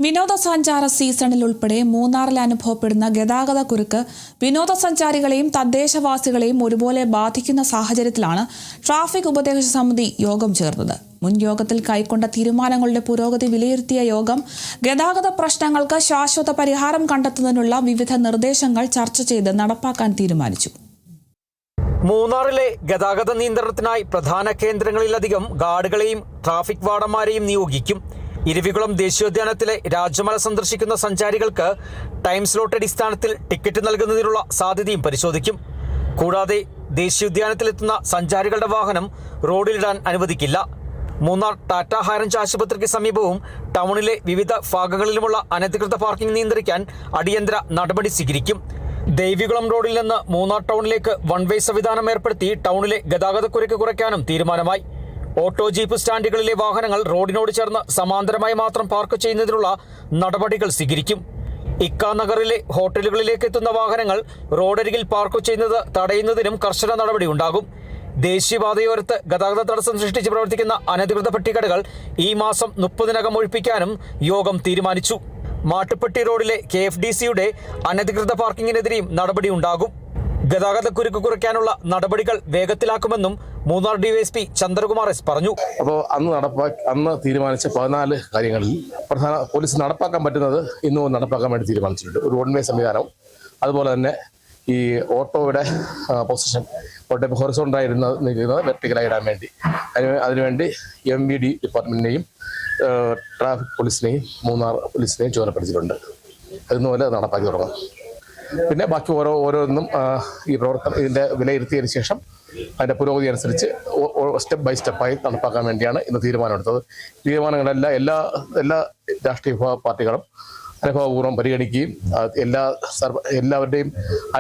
വിനോദസഞ്ചാര സീസണിൽ ഉൾപ്പെടെ മൂന്നാറിൽ അനുഭവപ്പെടുന്ന ഗതാഗത കുരുക്ക് വിനോദസഞ്ചാരികളെയും തദ്ദേശവാസികളെയും ഒരുപോലെ ബാധിക്കുന്ന സാഹചര്യത്തിലാണ് ട്രാഫിക് ഉപദേശക സമിതി യോഗം ചേർന്നത്. മുൻ യോഗത്തിൽ കൈക്കൊണ്ട തീരുമാനങ്ങളുടെ പുരോഗതി വിലയിരുത്തിയ യോഗം ഗതാഗത പ്രശ്നങ്ങൾക്ക് ശാശ്വത പരിഹാരം കണ്ടെത്തുന്നതിനുള്ള വിവിധ നിർദ്ദേശങ്ങൾ ചർച്ച ചെയ്ത് നടപ്പാക്കാൻ തീരുമാനിച്ചു. മൂന്നാറിലെ ഗതാഗത നിയന്ത്രണത്തിനായി പ്രധാന കേന്ദ്രങ്ങളിലധികം ഗാർഡുകളെയും ട്രാഫിക് വാർഡന്മാരെയും നിയോഗിക്കും. ഇരവികുളം ദേശീയോദ്യാനത്തിലെ രാജമല സന്ദർശിക്കുന്ന സഞ്ചാരികൾക്ക് ടൈം സ്ലോട്ട് അടിസ്ഥാനത്തിൽ ടിക്കറ്റ് നൽകുന്നതിനുള്ള സാധ്യതയും പരിശോധിക്കും. കൂടാതെ ദേശീയോദ്യാനത്തിലെത്തുന്ന സഞ്ചാരികളുടെ വാഹനം റോഡിലിടാൻ അനുവദിക്കില്ല. മൂന്നാർ ടാറ്റ ഹൈറേഞ്ച് ആശുപത്രിക്ക് സമീപവും ടൗണിലെ വിവിധ ഭാഗങ്ങളിലുമുള്ള അനധികൃത പാർക്കിംഗ് നിയന്ത്രിക്കാൻ അടിയന്തര നടപടി സ്വീകരിക്കും. ദേവികുളം റോഡിൽ നിന്ന് മൂന്നാർ ടൗണിലേക്ക് വൺ വേ സംവിധാനം ഏർപ്പെടുത്തി ടൗണിലെ ഗതാഗതക്കുരുക്ക് കുറയ്ക്കാനും തീരുമാനമായി. ഓട്ടോ ജീപ്പ് സ്റ്റാൻഡുകളിലെ വാഹനങ്ങൾ റോഡിനോട് ചേർന്ന് സമാന്തരമായി മാത്രം പാർക്ക് ചെയ്യുന്നതിനുള്ള നടപടികൾ സ്വീകരിക്കും. ഇക്ക നഗറിലെ ഹോട്ടലുകളിലേക്ക് എത്തുന്ന വാഹനങ്ങൾ റോഡരികിൽ പാർക്ക് ചെയ്യുന്നത് തടയുന്നതിനും കർശന നടപടി ഉണ്ടാകും. ദേശീയപാതയോരത്ത് ഗതാഗത തടസ്സം സൃഷ്ടിച്ച് പ്രവർത്തിക്കുന്ന അനധികൃത പെട്ടിക്കടകൾ ഈ മാസം 30-നകം ഒഴിപ്പിക്കാനും യോഗം തീരുമാനിച്ചു. മാട്ടുപ്പെട്ടി റോഡിലെ KFDCയുടെ അനധികൃത പാർക്കിങ്ങിനെതിരെയും നടപടി ഉണ്ടാകും. ഗതാഗതക്കുരുക്ക് കുറയ്ക്കാനുള്ള നടപടികൾ വേഗത്തിലാക്കുമെന്നും മൂന്നാർ DYSP ചന്ദ്രകുമാർ S പറഞ്ഞു. അപ്പോൾ അന്ന് തീരുമാനിച്ച 14 കാര്യങ്ങളിൽ പോലീസ് നടപ്പാക്കാൻ പറ്റുന്നത് ഇന്നും നടപ്പാക്കാൻ വേണ്ടി തീരുമാനിച്ചിട്ടുണ്ട്. ഒരു വൺ വേ സംവിധാനവും അതുപോലെ തന്നെ ഈ ഓട്ടോയുടെ പൊസിഷൻ ഹൊറിസോണ്ടലായി നിൽക്കുന്നത് വെർട്ടിക്കലായി ഇടാൻ വേണ്ടി അതിനുവേണ്ടി MVD ഡിപ്പാർട്ട്മെന്റിനെയും ട്രാഫിക് പോലീസിനെയും മൂന്നാർ പോലീസിനെയും ചുമതലപ്പെടുത്തിയിട്ടുണ്ട്. അതുപോലെ നടപ്പാക്കി തുടങ്ങും. പിന്നെ ബാക്കി ഓരോന്നും ഈ പ്രവർത്തനം ഇതിൻ്റെ വിലയിരുത്തിയതിനു ശേഷം അതിൻ്റെ പുരോഗതി അനുസരിച്ച് സ്റ്റെപ്പ് ബൈ സ്റ്റെപ്പായി നടപ്പാക്കാൻ വേണ്ടിയാണ് ഇന്ന് തീരുമാനമെടുത്തത്. തീരുമാനങ്ങളെല്ലാം എല്ലാ രാഷ്ട്രീയ പാർട്ടികളും അനുഭവപൂർവ്വം പരിഗണിക്കുകയും എല്ലാവരുടെയും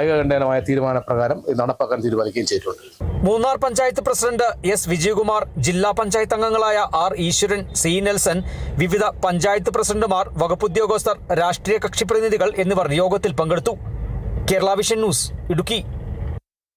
ഐകകണ്ഠേനമായ തീരുമാനപ്രകാരം ഇത് നടപ്പാക്കാൻ തീരുമാനിക്കുകയും ചെയ്തിട്ടുണ്ട്. മൂന്നാർ പഞ്ചായത്ത് പ്രസിഡന്റ് S വിജയകുമാർ, ജില്ലാ പഞ്ചായത്ത് അംഗങ്ങളായ R ഈശ്വരൻ, C നെൽസൺ, വിവിധ പഞ്ചായത്ത് പ്രസിഡന്റുമാർ, വകുപ്പുദ്യോഗസ്ഥർ, രാഷ്ട്രീയ കക്ഷി പ്രതിനിധികൾ എന്നിവർ യോഗത്തിൽ പങ്കെടുത്തു. Kerala vision news, Idukki.